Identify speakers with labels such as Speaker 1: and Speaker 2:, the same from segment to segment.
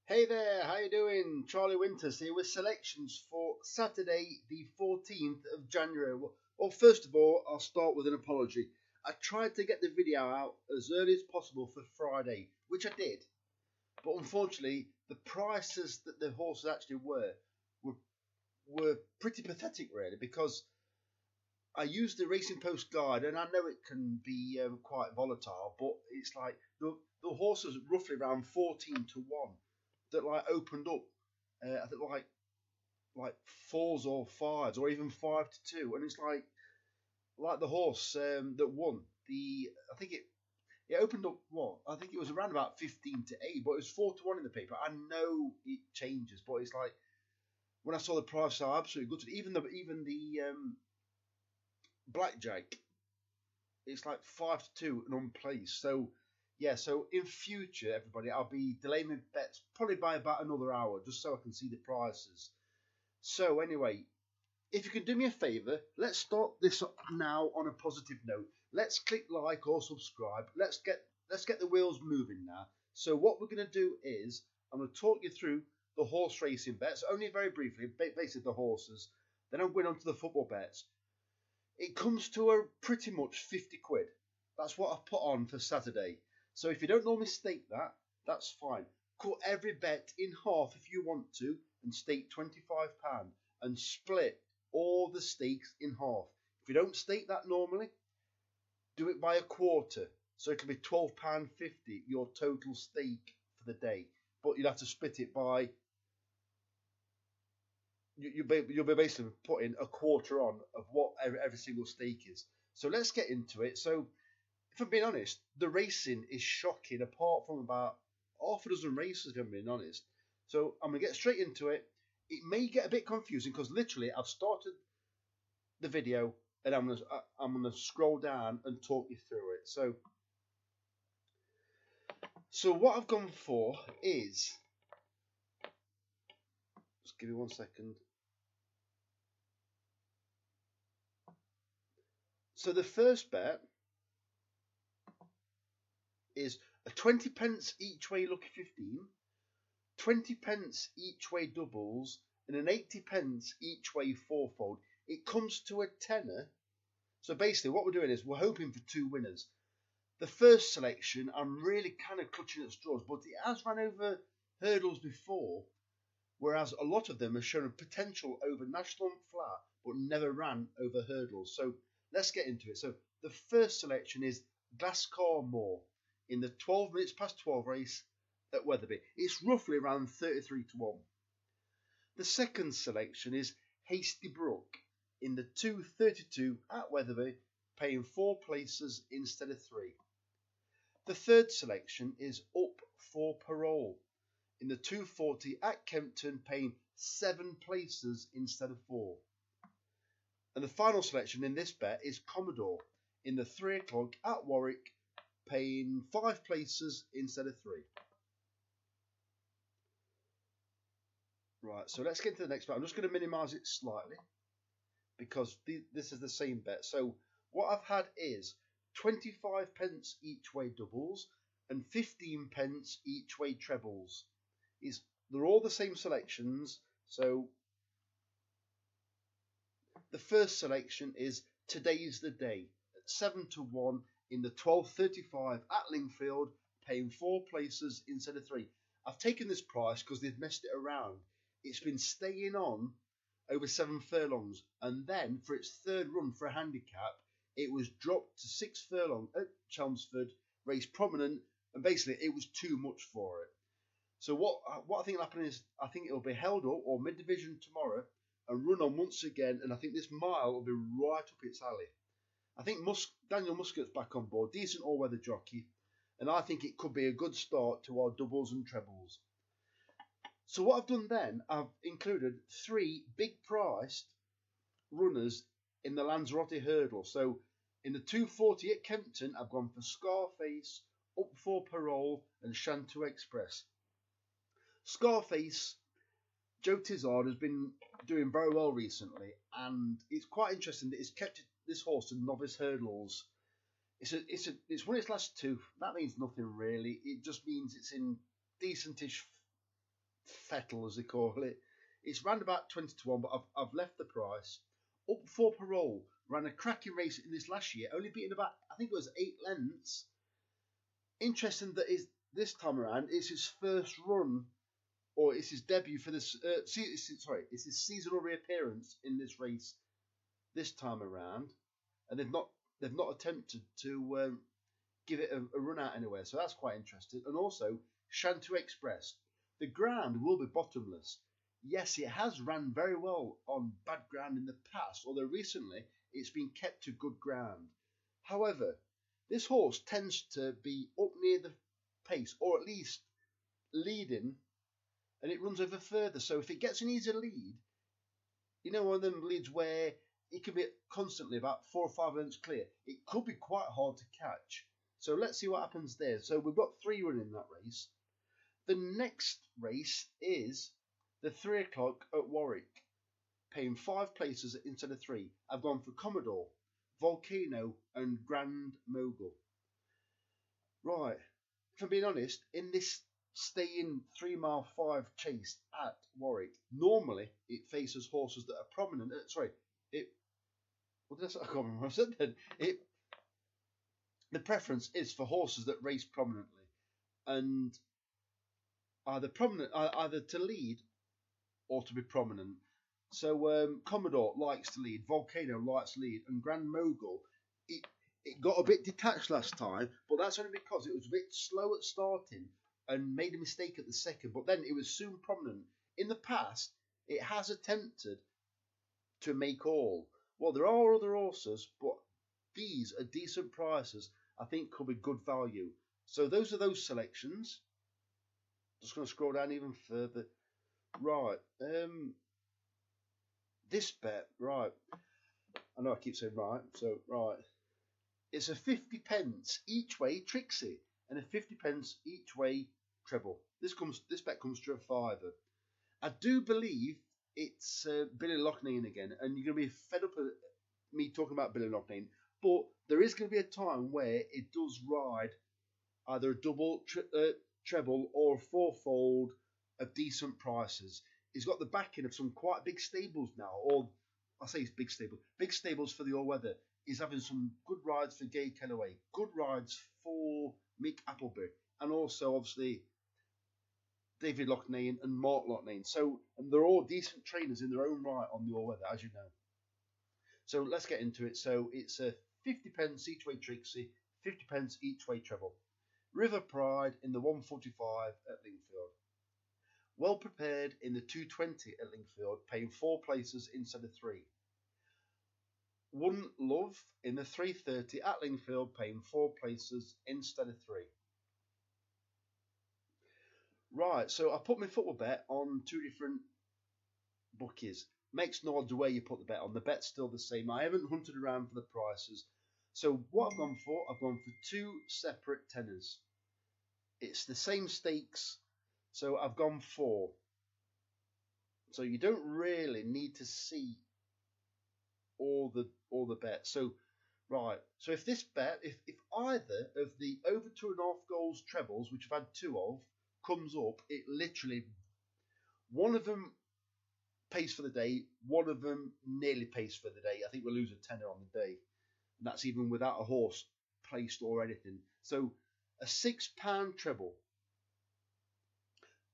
Speaker 1: Hey there, how you doing? Charlie Winters here with selections for Saturday the 14th of January. Well, first of all, I'll start with an apology. I tried to get the video out as early as possible for Friday, which I did. But unfortunately, the prices that the horses actually were pretty pathetic, really, because I used the Racing Post guide, and I know it can be quite volatile, but it's like the horses roughly around 14-1 that like opened up. I think like fours or fives, or even 5-2, and it's like the horse that won the. I think it opened up what I think it was around about 15-8, but it was 4-1 in the paper. I know it changes, but it's like when I saw the price, I absolutely gutted. Even the blackjack, it's like 5-2 and unplaced. So yeah, so in future, everybody, I'll be delaying my bets probably by about another hour, just so I can see the prices. So anyway, if you can do me a favour, let's start this up now on a positive note. Let's click like or subscribe. Let's get the wheels moving now. So what we're going to do is I'm going to talk you through the horse racing bets, only very briefly, basically the horses. Then I'm going on to the football bets. It comes to a pretty much 50 quid. That's what I've put on for Saturday. So if you don't normally stake that, that's fine. Cut every bet in half if you want to and stake £25 and split all the stakes in half. If you don't stake that normally, do it by a quarter. So it can be £12.50 your total stake for the day. But you'll have to split it by... You'll be basically putting a quarter on of what every single stake is. So let's get into it. So if I'm being honest, the racing is shocking, apart from about half a dozen races, if I'm being honest. So I'm going to get straight into it. It may get a bit confusing because literally I've started the video and I'm going to scroll down and talk you through it. So what I've gone for is... Just give me 1 second. So the first bet is a 20 pence each way lucky 15, 20 pence each way doubles, and an 80 pence each way fourfold. It comes to a tenner. So basically what we're doing is we're hoping for two winners. The first selection, I'm really kind of clutching at straws, but it has run over hurdles before, whereas a lot of them have shown a potential over national and flat, but never ran over hurdles. So let's get into it. So the first selection is Glascar Moor in the 12 minutes past 12 race at Wetherby. It's roughly around 33-1. The second selection is Hasty Brook in the 2:32 at Wetherby, paying 4 places instead of 3. The third selection is Up for Parole in the 2:40 at Kempton, paying 7 places instead of 4. And the final selection in this bet is Commodore in the 3 o'clock at Warwick, paying 5 places instead of 3. Right, so let's get into the next bet. I'm just going to minimise it slightly because this is the same bet. So what I've had is 25 pence each way doubles and 15 pence each way trebles. They're all the same selections. So the first selection is Today's the Day at 7-1 in the 12:35 at Lingfield, paying 4 places instead of 3. I've taken this price because they've messed it around. It's been staying on over 7 furlongs, and then for its third run for a handicap, it was dropped to 6 furlong at Chelmsford, raced prominent, and basically it was too much for it. So what I think will happen is I think it'll be held up or mid-division tomorrow and run on once again, and I think this mile will be right up its alley. I think Daniel Muscat's back on board, decent all-weather jockey, and I think it could be a good start to our doubles and trebles. So what I've done then, I've included 3 big-priced runners in the Lanzarote hurdle. So in the 2:40 at Kempton, I've gone for Scarface, Up for Parole, and Shantou Express. Scarface, Joe Tizard has been doing very well recently, and it's quite interesting that he's kept this horse in novice hurdles. It's won its last 2. That means nothing really. It just means it's in decentish Fettle, as they call it. It's round about 20 to 1, but I've left the price. Up for Parole ran a cracking race in this last year, only beating about, I think it was 8 lengths. Interesting that this time around, it's his first run, or it's his debut for this. It's his seasonal reappearance in this race this time around, and they've not attempted to give it a run out anywhere. So that's quite interesting. And also, Shantou Express, the ground will be bottomless. Yes, it has ran very well on bad ground in the past, although recently it's been kept to good ground. However, this horse tends to be up near the pace, or at least leading, and it runs over further. So if it gets an easy lead, you know, one of them leads where it can be constantly about 4 or 5 lengths clear, it could be quite hard to catch. So let's see what happens there. So we've got 3 running that race. The next race is the 3 o'clock at Warwick, paying 5 places instead of 3. I've gone for Commodore, Volcano and Grand Mogul. Right, if I'm being honest, in this stay-in 3 mile 5 chase at Warwick, normally it faces horses that are prominent. What did I say? I can't remember what I said then. The preference is for horses that race prominently and either to lead or to be prominent. So Commodore likes to lead, Volcano likes to lead, and Grand Mogul, it got a bit detached last time, but that's only because it was a bit slow at starting and made a mistake at the second, but then it was soon prominent. In the past, it has attempted to make all. Well, there are other horses, but these are decent prices. I think could be good value. So those are those selections. Just going to scroll down even further. Right. This bet, right. I know I keep saying right. So, right. It's a 50 pence each way Trixie and a 50 pence each way treble. This bet comes to a fiver. I do believe it's Billy Loughnane again, and you're going to be fed up at me talking about Billy Loughnane, but there is going to be a time where it does ride either a double, treble, or a fourfold of decent prices. He's got the backing of some quite big stables now, or I say it's big stables for the all-weather. He's having some good rides for Gay Kellaway, good rides for Mick Appleby, and also obviously David Loughnane and Mark Loughnane. So, and they're all decent trainers in their own right on the all-weather, as you know. So let's get into it. So it's a 50 pence each way Trixie, 50 pence each way treble. River Pride in the 145 at Lingfield. Well Prepared in the 220 at Lingfield, paying 4 places instead of 3. One Love in the 330 at Lingfield, paying 4 places instead of 3. Right, so I put my football bet on 2 different bookies. Makes no odds where you put the bet on. The bet's still the same. I haven't hunted around for the prices. So what I've gone for 2 separate tenors. It's the same stakes. So I've gone 4. So you don't really need to see all the bets. So right. So if this bet, if either of the over 2.5 goals trebles, which I've had 2 of, comes up, it literally, one of them pays for the day, one of them nearly pays for the day. I think we'll lose a tenner on the day. And that's even without a horse placed or anything. So a £6 treble.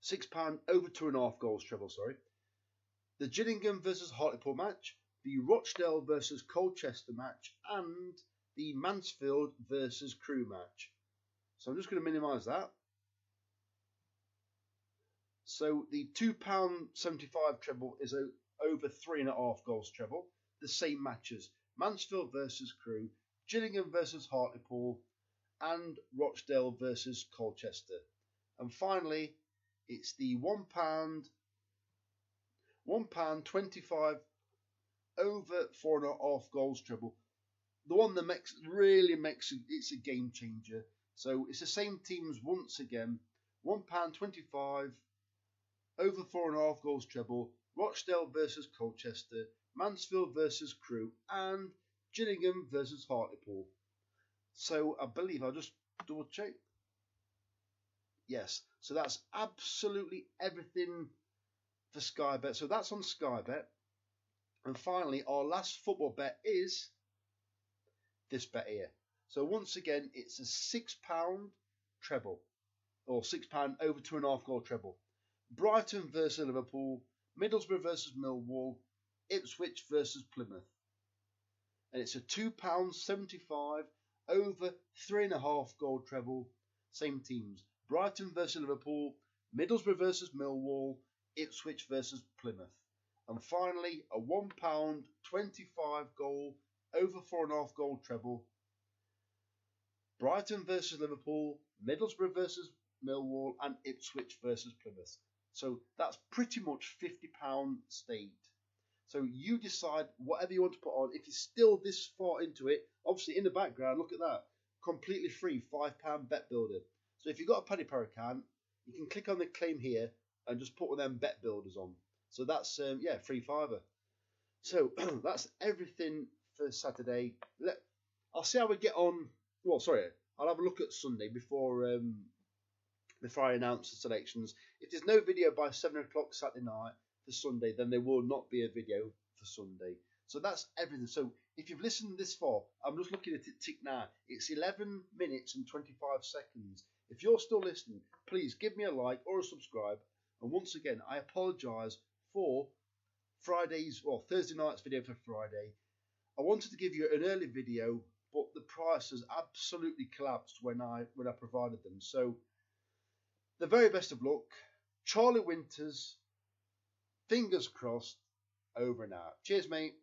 Speaker 1: £6 over 2.5 goals treble, sorry. The Gillingham versus Hartlepool match, the Rochdale versus Colchester match, and the Mansfield versus Crewe match. So I'm just going to minimise that. So the £2.75 treble is over 3.5 goals treble. The same matches. Mansfield versus Crewe, Gillingham versus Hartlepool, and Rochdale versus Colchester. And finally, it's the £1.25 over 4.5 goals treble. The one that really makes it's a game changer. So it's the same teams once again. £1.25 over 4.5 goals treble. Rochdale versus Colchester, Mansfield versus Crewe, and Gillingham versus Hartlepool. So I believe I'll just double check. Yes, so that's absolutely everything for Skybet. So that's on Skybet. And finally, our last football bet is this bet here. So once again, it's a £6 treble, or £6 over 2.5 goal treble. Brighton versus Liverpool, Middlesbrough versus Millwall, Ipswich versus Plymouth. And it's a £2.75 over 3.5 goal treble. Same teams. Brighton versus Liverpool, Middlesbrough versus Millwall, Ipswich versus Plymouth. And finally, a £1.25 goal over 4.5 goal treble. Brighton versus Liverpool, Middlesbrough versus Millwall, and Ipswich versus Plymouth. So that's pretty much £50 staked. So you decide whatever you want to put on. If you're still this far into it, obviously in the background, look at that. Completely free £5 bet builder. So if you've got a Paddy Power account, you can click on the claim here and just put one of them bet builders on. So that's, free fiver. So that's everything for Saturday. I'll see how we get on. Well, sorry, I'll have a look at Sunday before I announce the selections. If there's no video by 7 o'clock Saturday night for Sunday, then there will not be a video for Sunday. So that's everything. So if you've listened this far, I'm just looking at it tick now. It's 11 minutes and 25 seconds. If you're still listening, please give me a like or a subscribe. And once again, I apologise for Thursday night's video for Friday. I wanted to give you an early video, but the price has absolutely collapsed when I provided them. So the very best of luck. Charlie Winters, fingers crossed, over and out. Cheers, mate.